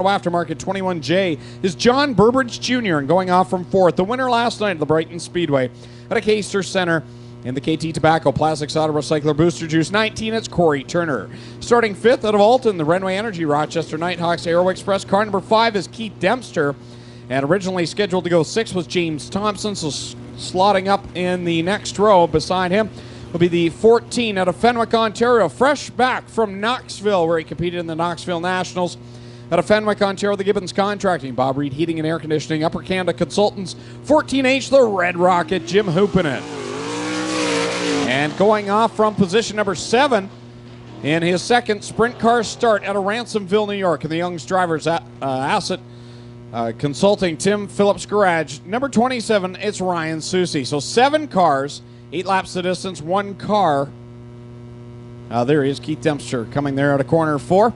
Aftermarket 21J is John Burbridge Jr. and going off from fourth. The winner last night at the Brighton Speedway at a Keister Center in the KT Tobacco Plastics Auto Recycler Booster Juice 19. It's Corey Turner. Starting fifth out of Alton, the Renway Energy Rochester Nighthawks Aero Express. Car number 5 is Keith Dempster. And originally scheduled to go 6th was James Thompson. So slotting up in the next row beside him will be the 14 out of Fenwick, Ontario. Fresh back from Knoxville, where he competed in the Knoxville Nationals. Out of Fenwick, Ontario, the Gibbons Contracting, Bob Reed Heating and Air Conditioning, Upper Canada Consultants, 14H, the Red Rocket, Jim Hoopinen. And going off from position number 7 in his second sprint car start out of Ransomville, New York, in the Young's Drivers Asset Consulting, Tim Phillips Garage. Number 27, it's Ryan Susie. So 7 cars, 8 laps the distance, 1 car. There he is, Keith Dempster, coming there out of corner 4.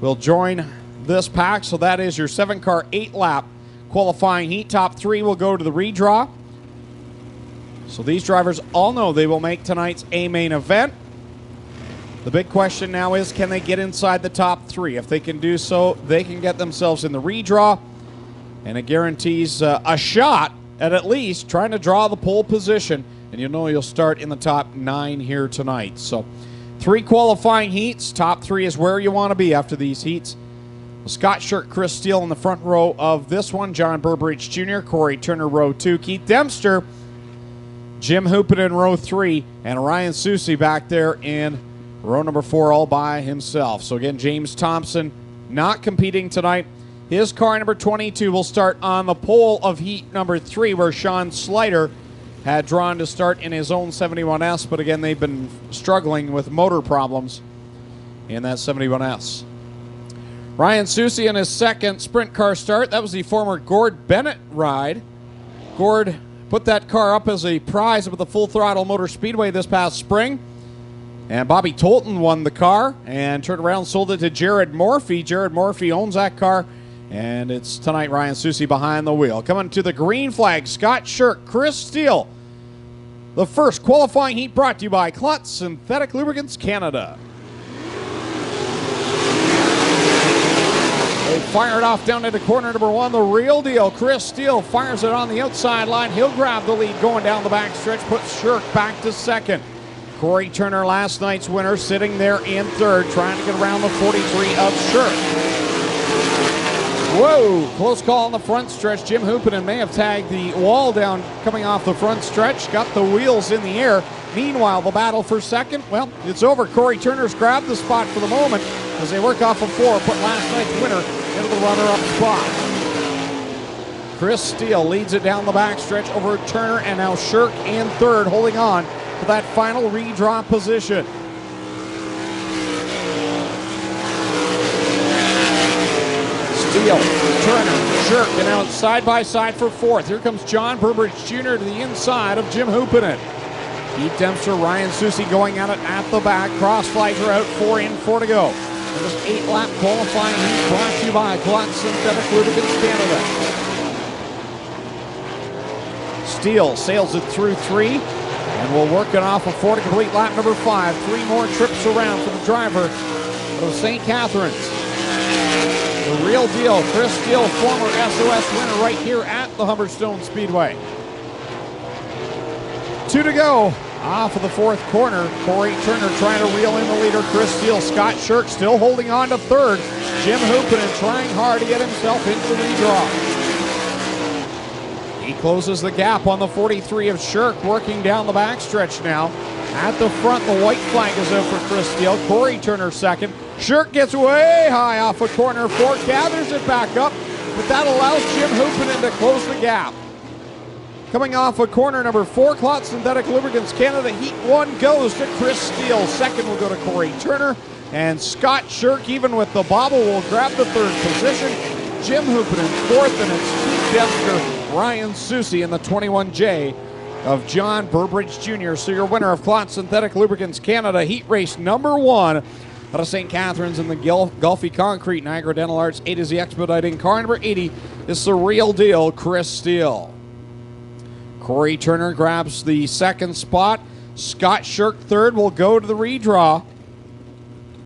Will join this pack, so that is your 7-car, 8-lap qualifying heat. Top 3 will go to the redraw. So these drivers all know they will make tonight's A main event. The big question now is, can they get inside the top 3? If they can do so, they can get themselves in the redraw, and it guarantees a shot at least trying to draw the pole position, and you know you'll start in the top 9 here tonight. So 3 qualifying heats. Top 3 is where you want to be after these heats. Scott Shirk, Chris Steele in the front row of this one. John Burbridge Jr., Corey Turner, row 2. Keith Dempster, Jim Hoopin in row 3, and Ryan Susie back there in row number 4 all by himself. So again, James Thompson not competing tonight. His car number 22 will start on the pole of heat number 3, where Sean Slider had drawn to start in his own 71S, but again, they've been struggling with motor problems in that 71S. Ryan Susie in his second sprint car start. That was the former Gord Bennett ride. Gord put that car up as a prize at the Full Throttle Motor Speedway this past spring. And Bobby Tolton won the car and turned around and sold it to Jared Morphy. Jared Morphy owns that car. And it's tonight Ryan Susie behind the wheel. Coming to the green flag, Scott Shirk, Chris Steele. The first qualifying heat brought to you by Klutz Synthetic Lubricants Canada. They fire it off down into corner number 1, the real deal. Chris Steele fires it on the outside line. He'll grab the lead going down the back stretch, puts Shirk back to second. Corey Turner, last night's winner, sitting there in third, trying to get around the 43 of Shirk. Whoa, close call on the front stretch. Jim Hoopinen may have tagged the wall down coming off the front stretch, got the wheels in the air. Meanwhile, the battle for second, well, it's over. Corey Turner's grabbed the spot for the moment as they work off of 4, put last night's winner into the runner-up spot. Chris Steele leads it down the backstretch over Turner, and now Shirk in third, holding on to that final redraw position. Steele, Turner, Shirk, and now it's side by side for 4th. Here comes John Burbridge Jr. to the inside of Jim Hoopinen. Keith Dempster, Ryan Susie going at it at the back. Cross flags are out, 4 in, 4 to go. And this 8-lap qualifying heat brought to you by Klutz Synthetic Lubricants Canada. Steele sails it through 3, and we'll work it off of 4 to complete lap number 5. 3 more trips around for the driver of St. Catharines. The real deal, Chris Steele, former SOS winner right here at the Humberstone Speedway. 2 to go. Off of the 4th corner, Corey Turner trying to reel in the leader, Chris Steele. Scott Shirk still holding on to 3rd. Jim Hoopinen trying hard to get himself into the redraw. He closes the gap on the 43 of Shirk, working down the backstretch now. At the front, the white flag is out for Chris Steele. Corey Turner second. Shirk gets way high off of corner 4, gathers it back up, but that allows Jim Hoopinen to close the gap. Coming off of corner number 4, Klutz Synthetic Lubricants Canada, heat 1 goes to Chris Steele. Second will go to Corey Turner, and Scott Shirk, even with the bobble, will grab the 3rd position. Jim Hoopinen 4th, and it's Keith Dempster, Ryan Susie in the 21J of John Burbridge Jr. So your winner of Klutz Synthetic Lubricants Canada, heat race number 1 out of St. Catharines in the Gulfy Concrete, Niagara Dental Arts, A to Z Expediting. Car number 80 is the real deal, Chris Steele. Corey Turner grabs the 2nd spot. Scott Shirk 3rd will go to the redraw.